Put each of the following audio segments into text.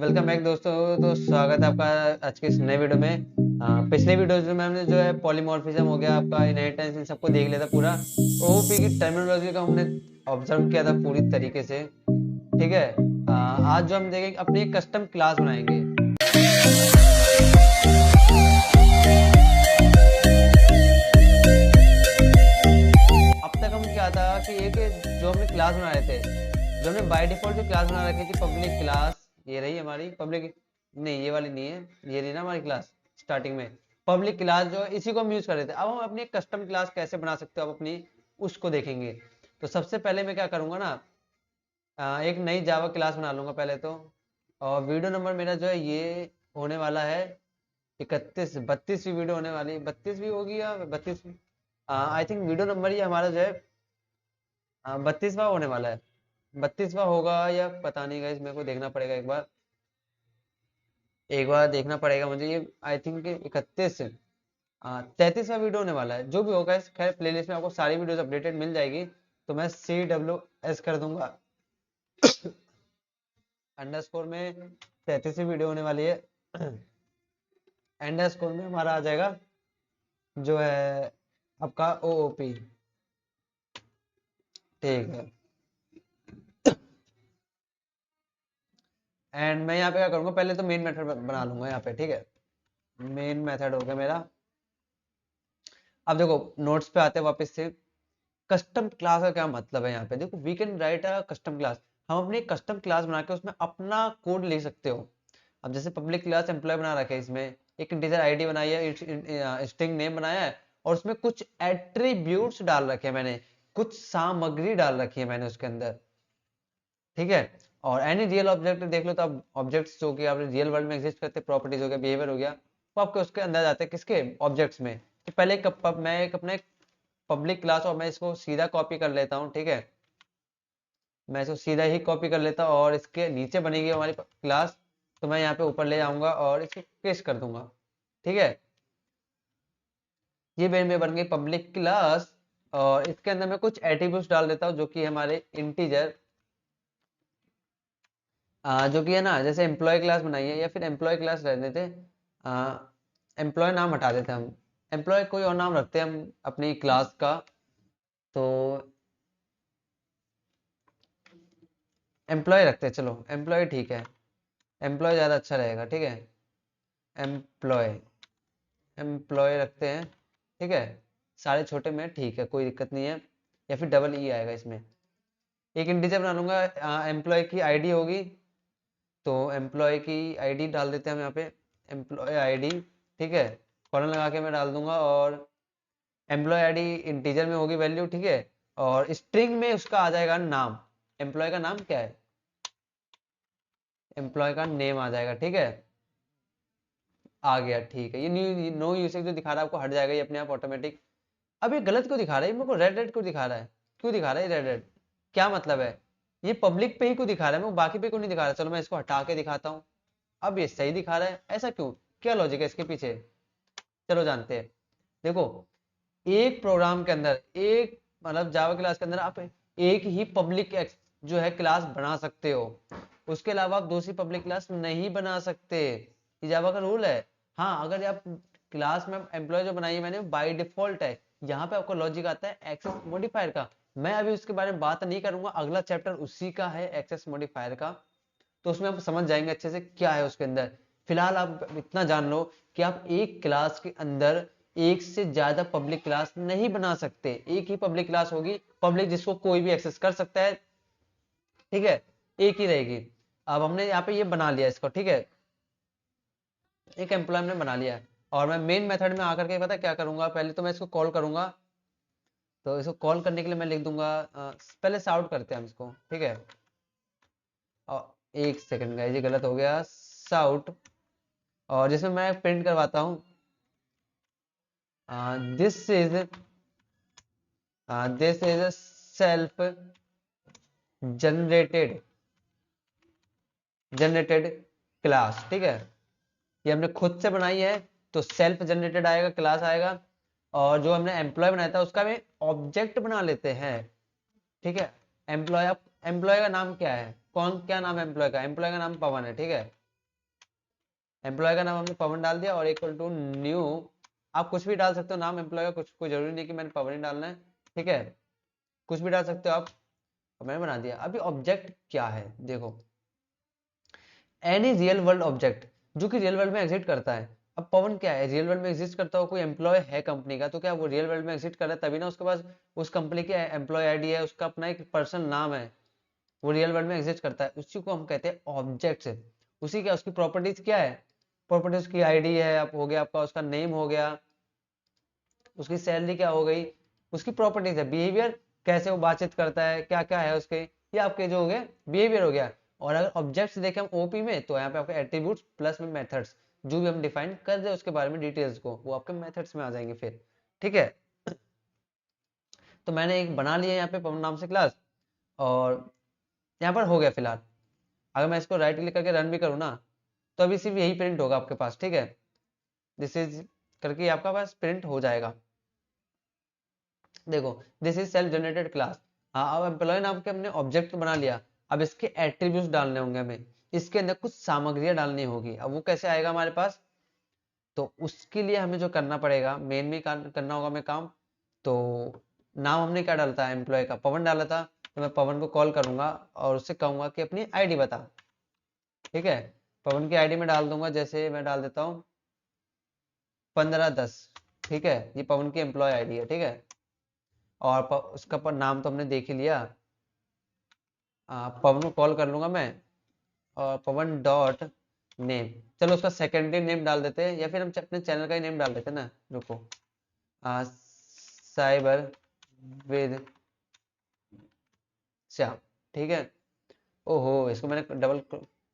Welcome back दोस्तों। तो स्वागत है आपका आज के इस नए वीडियो में। पिछले वीडियोज में हमने जो है पॉलीमॉर्फिज्म हो गया, आपका इनहेरिटेंस, इन सबको देख लिया था पूरा। ओओपी की टर्मिनोलॉजी को हमने ऑब्जर्व किया था पूरी तरीके से। ठीक है। आज जो हम देखेंगे अपनी एक कस्टम क्लास बनाएंगे। अब तक हम क्या था कि एक जो हमने क्लास बना रहे थे, जो हमने बाय डिफॉल्ट जो क्लास बना रखी थी पब्लिक क्लास, ये रही हमारी पब्लिक। नहीं, ये वाली नहीं है, ये रही ना हमारी क्लास स्टार्टिंग में पब्लिक क्लास, जो इसी को हम यूज कर रहे थे। अब हम अपनी कस्टम क्लास कैसे बना सकते हो, अब अपनी उसको देखेंगे। तो सबसे पहले मैं क्या करूंगा ना, एक नई जावा क्लास बना लूंगा पहले तो। और वीडियो नंबर मेरा जो है ये होने वाला है 31, 32वीं वीडियो होने वाली, 32वीं होगी या 32वीं। आई थिंक वीडियो नंबर ही हमारा जो है 32वां होने वाला है। 32वां होगा या पता नहीं, गाइस मेरे को देखना पड़ेगा एक बार देखना पड़ेगा मुझे। ये आई थिंक 31, 33वां वीडियो होने वाला है। जो भी होगा इस खैर प्लेलिस्ट में आपको सारी वीडियोस अपडेटेड मिल जाएगी। तो मैं CWS कर दूंगा अंडरस्कोर में 33वीं वीडियो होने वाली है। अंडरस्कोर में हमारा आ जाएगा जो है आपका OOP। ठीक है। एंड मैं यहाँ पे क्या करूंगा, पहले तो मेन मेथड बना लूंगा यहाँ पे। ठीक है, मेन मेथड हो गया मेरा। अब देखो नोट्स पे आते हैं वापस से। कस्टम क्लास का क्या मतलब है यहाँ पे, देखो we can write a custom class. हम अपनी कस्टम क्लास बना के उसमें अपना कोड लिख सकते हो। अब जैसे पब्लिक क्लास एम्प्लॉय बना रखे है, इसमें एक इंटीजर आईडी बनाई है, स्ट्रिंग नेम बनाया है, और उसमें कुछ एट्रीब्यूट्स डाल रखे हैं मैंने, कुछ सामग्री डाल रखी है मैंने उसके अंदर। ठीक है। और एनी रियल ऑब्जेक्ट देख लो तो अब ऑब्जेक्ट्स जो कि आपने रियल वर्ल्ड में एग्जिस्ट करते, प्रॉपर्टीज हो गया, बिहेवियर हो गया, वो आपके उसके अंदर जाते हैं, किसके, ऑब्जेक्ट्स में। तो पहले मैं एक अपने पब्लिक क्लास, और मैं इसको सीधा कॉपी कर लेता हूँ। ठीक है, मैं इसको सीधा ही कॉपी कर लेता हूँ और इसके नीचे बनेगी हमारी क्लास। तो मैं यहाँ पे ऊपर ले जाऊंगा और इसको पेस्ट कर दूंगा। ठीक है, ये मेरे में बन गई पब्लिक क्लास। और इसके अंदर मैं कुछ एट्रीब्यूट्स डाल देता हूँ जो कि हमारे इंटीजर, जो कि है ना, जैसे एम्प्लॉय क्लास बनाई है, या फिर एम्प्लॉय क्लास रह देते, एम्प्लॉय नाम हटा देते हम, एम्प्लॉय कोई और नाम रखते हैं हम अपनी क्लास का। तो एम्प्लॉय रखते हैं, चलो एम्प्लॉय ठीक है, एम्प्लॉय ज़्यादा अच्छा रहेगा। ठीक है, एम्प्लॉय, एम्प्लॉय रखते हैं। ठीक है, सारे छोटे में ठीक है, कोई दिक्कत नहीं है। या फिर डबल ई आएगा इसमें। एक इंटीजर बना लूंगा, एम्प्लॉय की आईडी होगी, तो एम्प्लॉय की आईडी डाल देते हैं हम यहाँ पे, एम्प्लॉय आईडी। ठीक है, कॉलन लगा के मैं डाल दूंगा। और एम्प्लॉय आईडी इंटीजर में होगी वैल्यू। ठीक है, और स्ट्रिंग में उसका आ जाएगा नाम, एम्प्लॉय का नाम क्या है, एम्प्लॉय का नेम आ जाएगा। ठीक है, आ गया। ठीक है, ये न्यू नो यूसेज जो दिखा रहा है आपको हट जाएगा, ये अपने आप ऑटोमेटिक। अब ये गलत क्यों दिखा रहा है, ये मेरे को रेड रेड क्यों दिखा रहा है, क्यों दिखा रहा है रेड रेड, क्या मतलब है। ये पब्लिक पे ही क्यों दिखा रहा है, मेरे को बाकी पे क्यों नहीं दिखा रहा है। चलो मैं इसको हटा के दिखाता हूँ, अब ये सही दिखा रहा है, ऐसा क्यों, क्या लॉजिक है इसके पीछे, चलो जानते हैं। देखो, एक प्रोग्राम के अंदर, एक मतलब जावा क्लास के अंदर आप एक ही पब्लिक जो है क्लास बना सकते हो, उसके अलावा आप दूसरी पब्लिक क्लास नहीं बना सकते, ये जावा का रूल है। हाँ, अगर आप क्लास में एम्प्लॉय जो बनाई है मैंने बाय डिफॉल्ट है, यहाँ पे आपको लॉजिक आता है एक्सेस मॉडिफायर का। मैं अभी उसके बारे में बात नहीं करूंगा, अगला चैप्टर उसी का है, एक्सेस मॉडिफायर का। तो उसमें आप समझ जाएंगे अच्छे से क्या है उसके अंदर। फिलहाल आप इतना जान लो कि आप एक क्लास के अंदर एक से ज्यादा पब्लिक क्लास नहीं बना सकते, एक ही पब्लिक क्लास होगी, पब्लिक जिसको कोई भी एक्सेस कर सकता है। ठीक है, एक ही रहेगी। अब हमने यहाँ पे ये बना लिया इसको। ठीक है, एक एम्प्लॉय ने बना लिया है, और मैं मेन मेथड में आकर के पता क्या करूंगा, पहले तो मैं इसको कॉल करूंगा। तो इसको कॉल करने के लिए मैं लिख दूंगा, पहले साउट करते हैं हम इसको। ठीक है, और एक सेकंड का ये गलत हो गया, साउट। और जिसमें मैं प्रिंट करवाता हूँ, this is a self generated generated class. ठीक है, ये हमने खुद से बनाई है, तो सेल्फ जनरेटेड आएगा, क्लास आएगा। और जो हमने एम्प्लॉय बनाया था उसका भी ऑब्जेक्ट बना लेते हैं। ठीक है, एम्प्लॉय, एम्प्लॉय का नाम क्या है, कौन, क्या नाम है एम्प्लॉय का नाम पवन है। ठीक है, एम्प्लॉय का नाम हमने पवन डाल दिया और इक्वल टू न्यू, आप कुछ भी डाल सकते हो नाम एम्प्लॉय का, कुछ कोई जरूरी नहीं कि मैंने पवन ही डालना है, ठीक है, कुछ भी डाल सकते हो आप, और मैंने बना दिया। अभी ऑब्जेक्ट क्या है देखो, एनी रियल वर्ल्ड ऑब्जेक्ट जो कि रियल वर्ल्ड में एग्जिस्ट करता है। अब पवन क्या है, रियल वर्ल्ड में एग्जिस्ट करता हो, कोई एम्प्लॉय है कंपनी का, तो क्या वो रियल वर्ल्ड में एग्जिस्ट कर रहा है तभी ना उसके पास उस कंपनी की एम्प्लॉय आईडी है, उसका अपना एक पर्सनल नाम है, वो रियल वर्ल्ड में एग्जिस्ट करता है, उसी को हम कहते हैं ऑब्जेक्ट्स। उसी क्या उसकी प्रॉपर्टीज क्या है, प्रॉपर्टीज की आईडी है, आप हो गया आपका, उसका नेम हो गया, उसकी सैलरी क्या हो गई, उसकी प्रॉपर्टीज है, बिहेवियर कैसे वो बातचीत करता है, क्या क्या है उसके, ये आपके जो हो गए बिहेवियर हो गया। और अगर ऑब्जेक्ट्स देखें हम ओपी में, तो यहाँ पे आपके एट्रीब्यूट्स प्लस में मेथड्स, जो भी हम डिफाइन कर रहे हैं उसके बारे में डिटेल्स को, वो आपके मेथड्स में आ जाएंगे फिर, ठीक है। तो मैंने एक बना लिया यहाँ पे पवन नाम से क्लास, और यहाँ पर हो गया फिलहाल। अगर मैं इसको राइट क्लिक करके रन भी करूँ ना, तो अभी सिर्फ यही प्रिंट होगा आपके पास, ठीक है, दिस इज करके आपका पास प्रिंट हो जाएगा। देखो this is self generated class. हाँ, अब एम्प्लॉय नाम के हमने ऑब्जेक्ट बना लिया, अब इसके एट्रीब्यूट्स डालने होंगे हमें, इसके अंदर कुछ सामग्रियां डालनी होगी। अब वो कैसे आएगा हमारे पास, तो उसके लिए हमें जो करना पड़ेगा, मेन में करना होगा हमें काम। तो नाम हमने क्या डाला था, एम्प्लॉय का पवन डाला था, तो मैं पवन को कॉल करूंगा और उससे कहूंगा कि अपनी आईडी बता, ठीक है। पवन की आईडी में डाल दूंगा, जैसे मैं डाल देता हूँ 1510, ठीक है, ये पवन की एम्प्लॉय आईडी है, ठीक है। और उसका नाम तो हमने देख ही लिया, पवन को कॉल कर लूंगा मैं, और पवन डॉट नेम, चलो उसका सेकेंडरी नेम डाल देते हैं, या फिर हम अपने चैनल का ही नेम डाल देते हैं ना, रुको, साइबर विद श्याम, ठीक है। ओहो, इसको मैंने डबल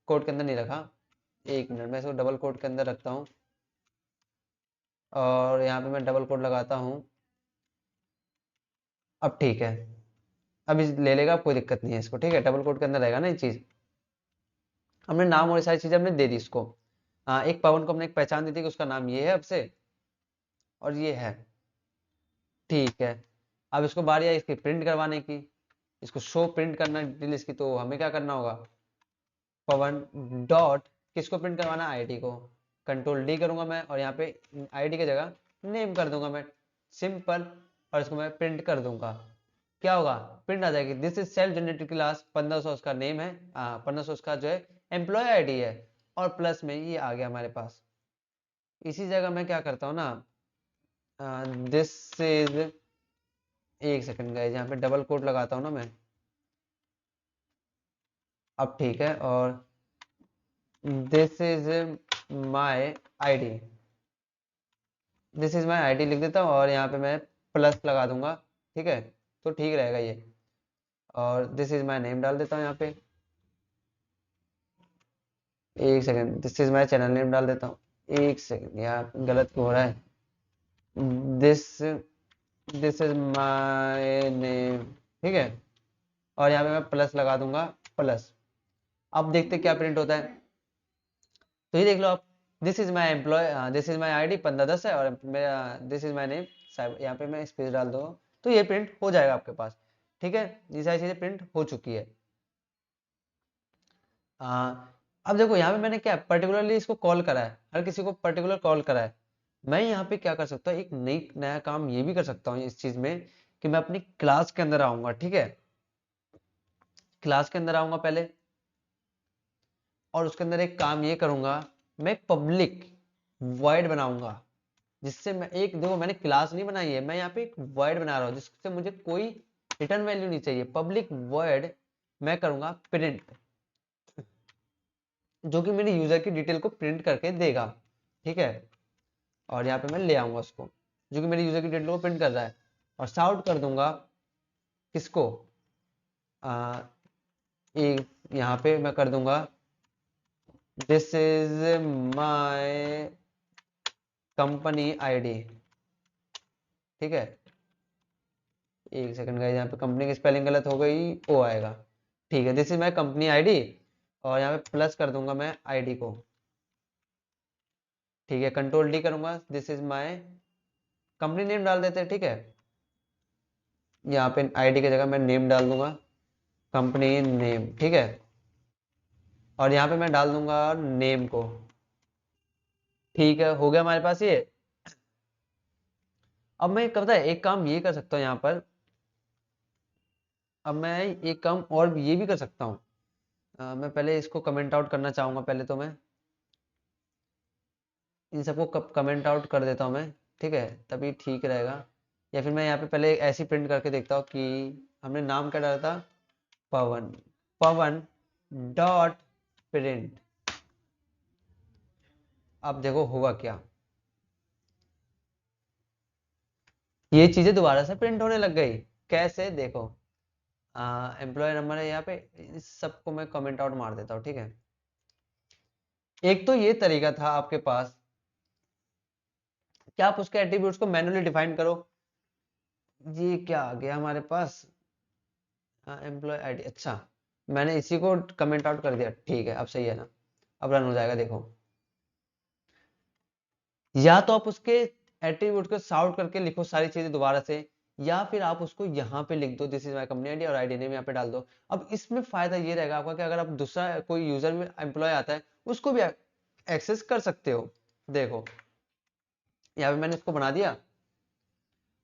कोट के अंदर नहीं रखा, एक मिनट, मैं इसको डबल कोट के अंदर रखता हूँ, और यहाँ पे मैं डबल कोट लगाता हूँ। अब ठीक है, अब इस ले लेगा, कोई दिक्कत नहीं है इसको, ठीक है, डबल कोट के अंदर रहेगा ना ये चीज। हमने नाम और ये सारी चीजें हमने दे दी इसको। एक पवन को हमने एक पहचान दी थी कि उसका नाम ये है अब से, और ये है, ठीक है। अब इसको बारी आई इसकी प्रिंट करवाने की, इसको शो प्रिंट करना डिटेल इसकी, तो हमें क्या करना होगा, पवन डॉट, किसको प्रिंट करवाना, आईडी को, कंट्रोल डी करूंगा मैं, और यहाँ पे आईडी की जगह नेम कर दूंगा मैं, सिंपल, और इसको मैं प्रिंट कर दूंगा। क्या होगा, प्रिंट आ जाएगी, this is self generated class, 1500 उसका नेम है, 1500 उसका जो है एम्प्लॉय आईडी है, और प्लस में ये आ गया हमारे पास। इसी जगह मैं क्या करता हूँ ना, दिस इज, एक सेकंड गाइस, यहाँ पे डबल कोट लगाता हूँ ना मैं, अब ठीक है, और this is my ID, this is my ID लिख देता हूँ, और यहाँ पे मैं प्लस लगा दूंगा, ठीक है, तो ठीक रहेगा ये। और दिस इज माय नेम डाल देता हूँ यहाँ पे, एक second, this is my channel name डाल देता हूँ, एक सेकंड यार गलत क्यों हो रहा है, this this is my name, ठीक है, और यहाँ पे मैं प्लस लगा दूंगा, प्लस। अब देखते क्या प्रिंट होता है, तो ये देख लो आप, this is my employ, this is my ID 1510 है, और मेरा दिस इज माई नेम, यहाँ पे मैं स्पेस डाल दूंगा, तो ये प्रिंट हो जाएगा आपके पास, ठीक है, ये सारी चीजें प्रिंट हो चुकी है। अब देखो यहाँ पे मैंने क्या पर्टिकुलरली इसको कॉल करा है, हर किसी को पर्टिकुलर कॉल करा है। मैं यहाँ पे क्या कर सकता हूँ, एक नया काम ये भी कर सकता हूँ इस चीज में, कि मैं अपनी क्लास के अंदर आऊंगा, ठीक है, क्लास के अंदर आऊंगा पहले, और उसके अंदर एक काम ये करूंगा, मैं एक पब्लिक वॉइड बनाऊंगा, जिससे मैं एक, देखो मैंने क्लास नहीं बनाई है, मैं यहाँ पे एक वॉइड बना रहा हूँ जिससे मुझे कोई रिटर्न वैल्यू नहीं चाहिए, पब्लिक वॉइड मैं करूंगा प्रिंट, जो कि मेरे यूजर की डिटेल को प्रिंट करके देगा, ठीक है। और यहाँ पे मैं ले आऊंगा उसको, जो कि मेरे यूजर की डिटेल को प्रिंट कर रहा है, और साउट कर दूंगा किसको, आ, एक यहाँ पे मैं कर दूंगा, this is my company ID, ठीक है, एक सेकंड गाइस, यहाँ पे कंपनी की स्पेलिंग गलत हो गई, ओ आएगा, ठीक है, this is my company ID, और यहाँ पे प्लस कर दूंगा मैं आईडी को, ठीक है, कंट्रोल डी करूंगा, this is my company name डाल देते हैं, ठीक है, यहाँ पे आईडी की जगह मैं नेम डाल दूंगा, कंपनी नेम, ठीक है, और यहाँ पे मैं डाल दूंगा नेम को, ठीक है, हो गया हमारे पास ये। अब मैं पता है एक काम ये कर सकता हूँ यहाँ पर, अब मैं एक काम और ये भी कर सकता हूँ। मैं पहले इसको कमेंट आउट करना चाहूंगा, पहले तो मैं इन सबको कमेंट आउट कर देता हूँ मैं, ठीक है, तभी ठीक रहेगा। या फिर मैं यहाँ पे पहले ऐसी प्रिंट करके देखता हूँ कि हमने नाम क्या डाला था, पवन, पवन डॉट प्रिंट। अब देखो होगा क्या, ये चीजें दोबारा से प्रिंट होने लग गई। कैसे, देखो एम्प्लॉय नंबर है यहाँ पे, इस सबको मैं कमेंट आउट मार देता हूँ, ठीक है। एक तो ये तरीका था आपके पास कि आप उसके एट्रीब्यूट्स को मैन्युअली डिफाइन करो। ये क्या आ गया हमारे पास, एम्प्लॉय आईडी, अच्छा मैंने इसी को कमेंट आउट कर दिया, ठीक है अब सही है ना, अब रन हो जाएगा देखो। या तो आप उसके एट्रीब्यूट को सॉर्ट करके लिखो सारी चीजें दोबारा से, या फिर आप उसको यहाँ पे लिख दो this is my company ID और आईडी नेम यहाँ पे डाल दो। अब इसमें फायदा ये रहेगा आपका कि अगर आप दूसरा कोई यूजर में एम्प्लॉय आता है उसको भी एक्सेस कर सकते हो। देखो यहाँ पे मैंने इसको बना दिया,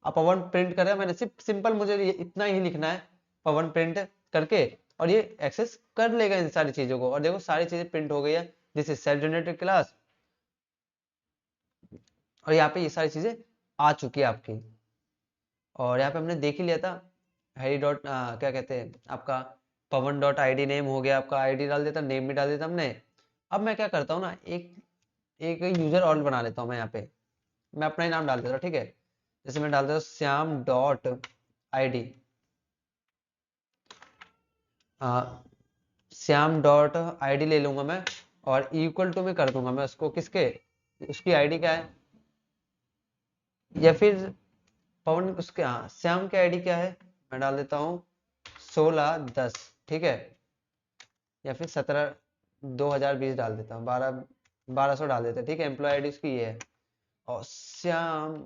अब पवन प्रिंट कर रहा है, मैंने सिर्फ सिंपल मुझे ये इतना ही लिखना है, पवन प्रिंट करके, और ये एक्सेस कर लेगा इन सारी चीजों को। और देखो सारी चीजें प्रिंट हो गई है, this is self generated class, और यहाँ पे ये सारी चीजें आ चुकी है आपकी। और यहाँ पे हमने देख ही लिया था हैरी डॉट क्या कहते हैं आपका, पवन डॉट आईडी नेम हो गया, आपका आईडी डाल देता, नेम भी डाल देता हमने। अब मैं क्या करता हूँ ना, एक एक यूजर और बना लेता हूँ मैं यहाँ पे, मैं अपना ही नाम डाल देता हूँ, ठीक है। जैसे मैं डाल देता हूँ Shyam dot ID, Shyam dot ID ले लूंगा मैं, और इक्वल टू में कर दूंगा मैं उसको, किसके, उसकी आईडी क्या है, या फिर पवन उसके, हाँ श्याम की आईडी क्या है, मैं डाल देता हूँ 1610, ठीक है, या फिर 17 2020 डाल देता हूँ, 1200 डाल देते हैं, ठीक है। एम्प्लॉय आईडी उसकी ये है, और श्याम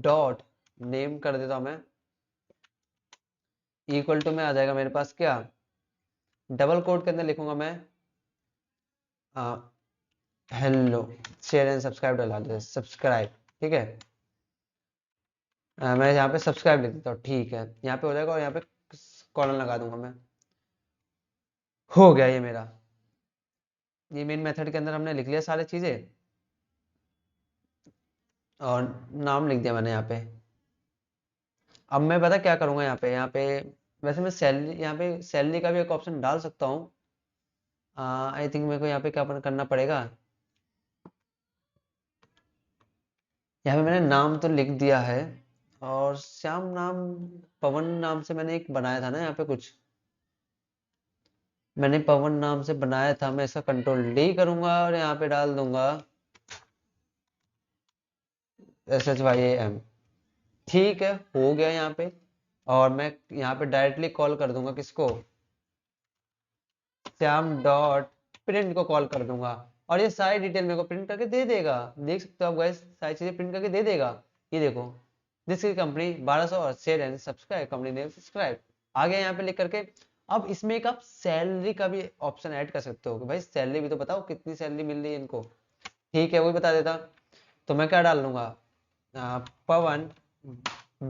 डॉट नेम कर देता हूँ मैं, इक्वल टू में आ जाएगा मेरे पास क्या, डबल कोट के अंदर लिखूंगा मैं हेलो, शेयर एंड सब्सक्राइब डाल देते, सब्सक्राइब, ठीक है। मैं यहाँ पे सब्सक्राइब लिख देता हूँ, ठीक है, यहाँ पे हो जाएगा, और यहाँ पे कॉलन लगा दूंगा मैं, हो गया ये मेरा। ये मेन मेथड के अंदर हमने लिख लिया सारी चीजें, और नाम लिख दिया मैंने यहाँ पे। अब मैं पता क्या करूंगा यहाँ पे वैसे मैं सैलरी, यहाँ पे सैलरी का भी एक ऑप्शन डाल सकता हूँ। आई थिंक मेरे को यहाँ पे क्या करना पड़ेगा, यहाँ पे मैंने नाम तो लिख दिया है, और श्याम नाम, पवन नाम से मैंने एक बनाया था ना यहाँ पे कुछ, मैंने पवन नाम से बनाया था, मैं इसका कंट्रोल डी करूंगा और यहाँ पे डाल दूंगा SHYAM, ठीक है, हो गया यहाँ पे। और मैं यहाँ पे डायरेक्टली कॉल कर दूंगा किसको, श्याम डॉट प्रिंट को कॉल कर दूंगा, और ये सारी डिटेल मेरे को प्रिंट करके दे देगा। देख सकते हो आप गाइस, सारी चीजें प्रिंट करके दे देगा। ये देखो दिस इज कंपनी 1200 और share and subscribe, company name subscribe आ गया यहाँ पे लिख करके। अब इसमें एक आप सैलरी का भी ऑप्शन ऐड कर सकते हो कि भाई सैलरी भी तो बताओ कितनी सैलरी मिल रही है इनको, ठीक है वो भी बता देता। तो मैं क्या डाल दूंगा, पवन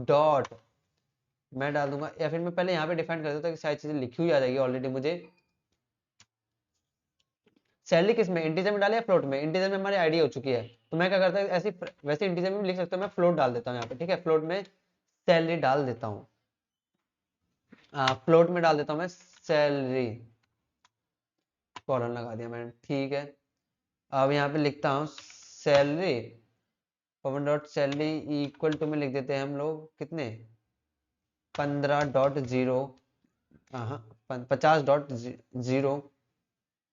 डॉट, मैं डाल दूंगा, या फिर मैं पहले यहाँ पे डिफाइन कर देता कि सारी चीजें लिखी हुई आ जाएगी ऑलरेडी मुझे। सैलरी किस में, इंटीजर में डाले या फ्लोट में, इंटीजर में हमारी आईडी हो चुकी है, तो मैं क्या करता हूँ ऐसे, वैसे इंटीजर में भी लिख सकता हूँ, मैं फ्लोट डाल देता हूँ यहाँ पे, ठीक है, फ्लोट में सैलरी डाल देता हूँ, फ्लोट में डाल देता हूँ मैं सैलरी, कॉलन लगा दिया मैंने, ठीक है। अब यहाँ पे लिखता हूँ salary, Pawan dot salary equal to में लिख देते हैं हम लोग कितने, 15.0, हाँ 50.0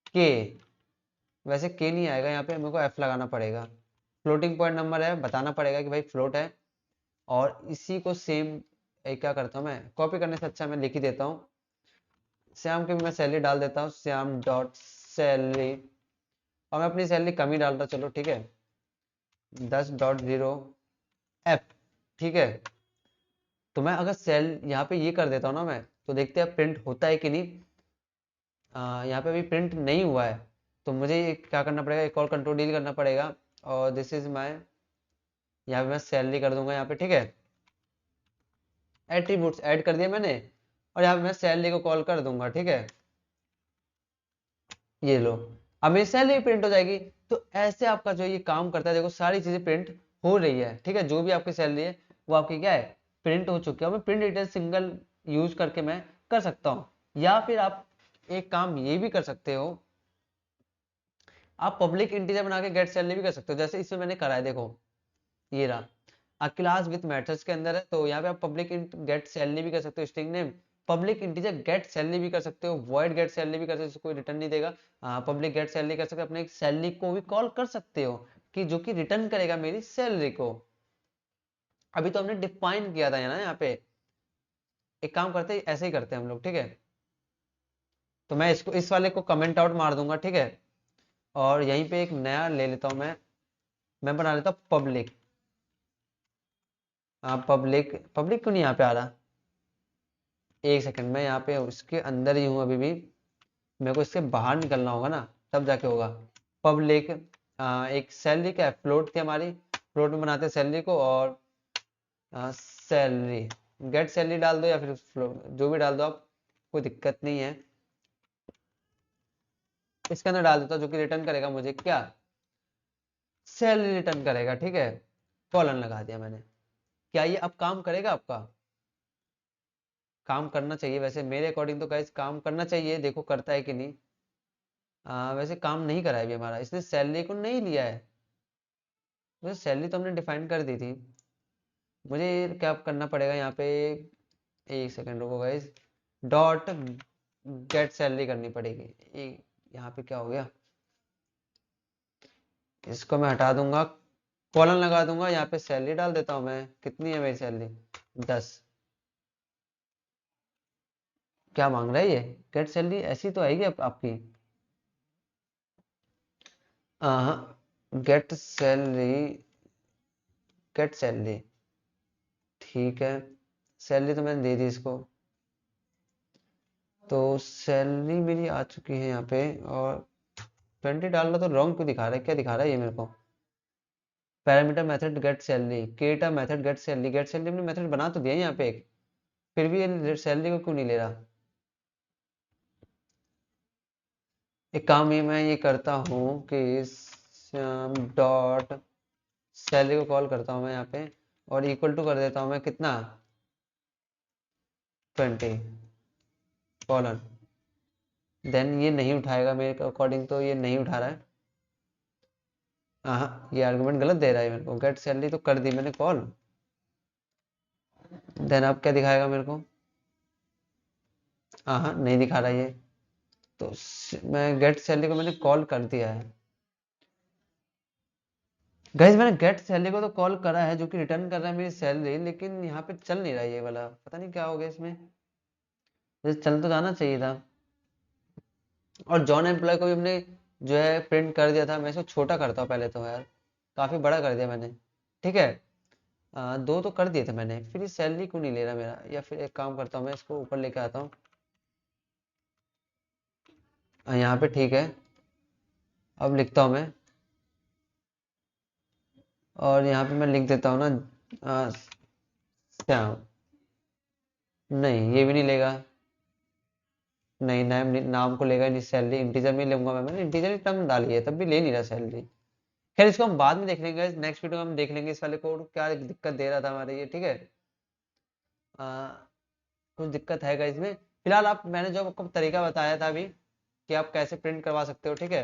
के, वैसे के नहीं आएगा यहाँ पे, मेरे को एफ लगाना पड़ेगा, फ्लोटिंग पॉइंट नंबर है, बताना पड़ेगा कि भाई फ्लोट है। और इसी को सेम क्या करता हूँ मैं, कॉपी करने से अच्छा मैं लिख ही देता हूँ, श्याम की भी मैं सैलरी डाल देता हूँ, श्याम डॉट सैलरी, और मैं अपनी सैलरी कम ही डाल रहा, चलो ठीक है, 10.0 एफ, ठीक है। तो मैं अगर सेल यहाँ पे ये कर देता हूँ ना मैं, तो देखते हैं प्रिंट होता है कि नहीं। यहाँ पे अभी प्रिंट नहीं हुआ है, तो मुझे ये क्या करना पड़ेगा, एक और कंट्रोल डील करना पड़ेगा, और दिस इज माई, यहाँ पे मैं सैलरी कर दूंगा यहाँ पे, ठीक है। एट्रीब्यूट्स ऐड कर दिया मैंने, और यहाँ पे मैं सैलरी को कॉल कर दूंगा, ठीक है। ये लो, अब मेरी सैलरी प्रिंट हो जाएगी। तो ऐसे आपका जो ये काम करता है, देखो सारी चीजें प्रिंट हो रही है, ठीक है। जो भी आपकी सैलरी है वो आपकी क्या है, प्रिंट हो चुकी है। मैं प्रिंट डिटेल सिंगल यूज करके मैं कर सकता हूँ, या फिर आप एक काम ये भी कर सकते हो, आप पब्लिक इंटीजर बना के गेट सैलरी भी कर सकते हो, जैसे इसमें मैंने करा है, देखो ये रहा क्लास विथ मेथड्स के अंदर है। तो यहाँ पे आप पब्लिक गेट सैलरी भी कर सकते हो, string name public integer get salary भी कर सकते हो, वॉइड गेट सैलरी भी कर सकते हो, कोई रिटर्न नहीं देगा। पब्लिक गेट सैलरी कर सकते हो, अपने सैलरी को भी कॉल कर सकते हो, कि जो कि रिटर्न करेगा मेरी सैलरी को। अभी तो हमने डिफाइन किया था ना यहाँ पे। एक काम करते हैं, ऐसे ही करते हैं हम लोग, ठीक है। तो मैं इसको, इस वाले को कमेंट आउट मार दूंगा, ठीक है। और यहीं पे एक नया ले लेता हूँ मैं बना लेता हूँ पब्लिक। पब्लिक पब्लिक क्यों नहीं यहाँ पे आ रहा, एक सेकंड, मैं यहाँ पे उसके अंदर ही हूँ अभी भी, मेरे को इससे बाहर निकलना होगा ना, तब जाके होगा। पब्लिक एक सैलरी क्या है, फ्लोट थी हमारी, फ्लोट में बनाते हैं सैलरी को, और सैलरी गेट सैलरी डाल दो, या फिर फ्लोट जो भी डाल दो आप, कोई दिक्कत नहीं है। इसके अंदर डाल देता हूँ, जो कि रिटर्न करेगा मुझे क्या, सैलरी रिटर्न करेगा, ठीक है। कॉलन लगा दिया मैंने। क्या ये अब काम करेगा आपका, काम करना चाहिए वैसे मेरे अकॉर्डिंग तो गाइस काम करना चाहिए, देखो करता है कि नहीं। वैसे काम नहीं करा है अभी हमारा, इसने सैलरी को नहीं लिया है। वैसे सैलरी तो हमने डिफाइन कर दी थी। मुझे क्या करना पड़ेगा यहाँ पे, एक सेकंड रुको गाइस, डॉट गेट सैलरी करनी पड़ेगी। यहाँ पे क्या हो गया, इसको मैं हटा दूंगा, कॉलन लगा दूंगा, यहाँ पे सैलरी डाल देता हूँ मैं, कितनी है मेरी सैलरी, 10। क्या मांग रहा है ये, गेट सैलरी ऐसी तो आएगी आपकी, गेट सैलरी, गेट सैलरी, ठीक है। सैलरी तो मैंने दे दी इसको, तो सैलरी मेरी आ चुकी है यहाँ पे, और 20 डालना तो रॉन्ग क्यों दिखा रहा है, क्या दिखा रहा है ये मेरे को। Parameter method get salary, create a method get salary, get salary हमने मेथड बना तो दिया है यहाँ पे एक, फिर भी ये सैलरी को क्यों नहीं ले रहा। एक काम ये मैं ये करता हूँ कि डॉट सैलरी को कॉल करता हूँ मैं यहाँ पे, और इक्वल टू कर देता हूँ मैं कितना, 20 कॉलन। देन ये नहीं उठाएगा मेरे अकॉर्डिंग, तो ये नहीं उठा रहा है। हाँ ये आर्गुमेंट गलत दे रहा है मेरे को, गेट सैलरी तो कर दी मैंने कॉल, देन अब क्या दिखाएगा मेरे को, हाँ नहीं दिखा रहा ये। तो मैं गेट सैलरी को मैंने कॉल कर दिया है गाइज, मैंने गेट सैलरी को तो कॉल करा है, जो कि रिटर्न कर रहा है मेरी सैलरी, लेकिन यहाँ पे चल नहीं रहा है ये वाला, पता नहीं क्या हो गया इसमें, जैसे चल तो जाना चाहिए था। और जॉन एम्प्लॉय को भी हमने जो है प्रिंट कर दिया था, मैं इसको छोटा करता हूँ पहले तो यार, काफी बड़ा कर दिया मैंने, ठीक है। दो तो कर दिए थे मैंने, फिर ये सैलरी क्यों नहीं ले रहा मेरा, या फिर एक काम करता हूँ मैं इसको ऊपर लेके आता हूँ, यहाँ पे ठीक है। अब लिखता हूँ मैं, और यहाँ पे मैं लिख देता हूँ ना श्याम, नहीं ये भी नहीं लेगा, नहीं नाम नाम को लेगा नहीं, सैलरी इंटीजर में लूंगा मैंने इंटीजर टर्म डाली है, तब भी ले नहीं रहा सैलरी। खैर इसको हम बाद में देख लेंगे, नेक्स्ट वीडियो में हम देख लेंगे इस वाले कोड क्या दिक्कत दे रहा था हमारे ये, ठीक है। आ, कुछ दिक्कत है क्या इसमें, फिलहाल आप, मैंने जो आपको तरीका बताया था अभी कि आप कैसे प्रिंट करवा सकते हो, ठीक है,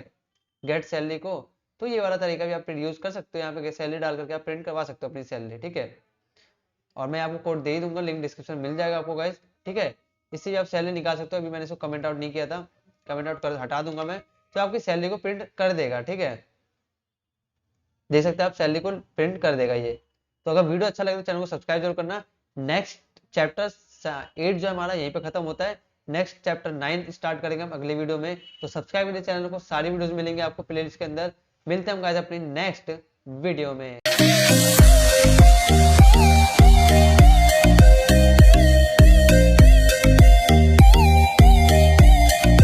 गेट सैलरी को, तो ये वाला तरीका भी आप यूज कर सकते हो, यहाँ पे सैलरी डाल करके आप प्रिंट करवा सकते हो अपनी सैलरी, ठीक है। और मैं आपको कोड दे ही दूंगा, लिंक डिस्क्रिप्शन मिल जाएगा आपको गाइस, ठीक है। इससे भी आप सैलरी निकाल सकते हो, अभी मैंने इसको कमेंट आउट नहीं किया था, कमेंट आउट कर हटा दूंगा मैं, तो आपकी सैलरी को प्रिंट कर देगा, ठीक है। देख सकते हैं आप, सैलरी को प्रिंट कर देगा ये। तो अगर वीडियो अच्छा लगे तो चैनल को सब्सक्राइब जरूर करना। नेक्स्ट चैप्टर 8 जो हमारा यहीं पे खत्म होता है, नेक्स्ट चैप्टर 9 स्टार्ट करेंगे हम अगले वीडियो में। तो सब्सक्राइब मेरे चैनल को, सारी वीडियोस मिलेंगे आपको प्लेलिस्ट के अंदर। मिलते हैं हम गाइस अपनी नेक्स्ट वीडियो में।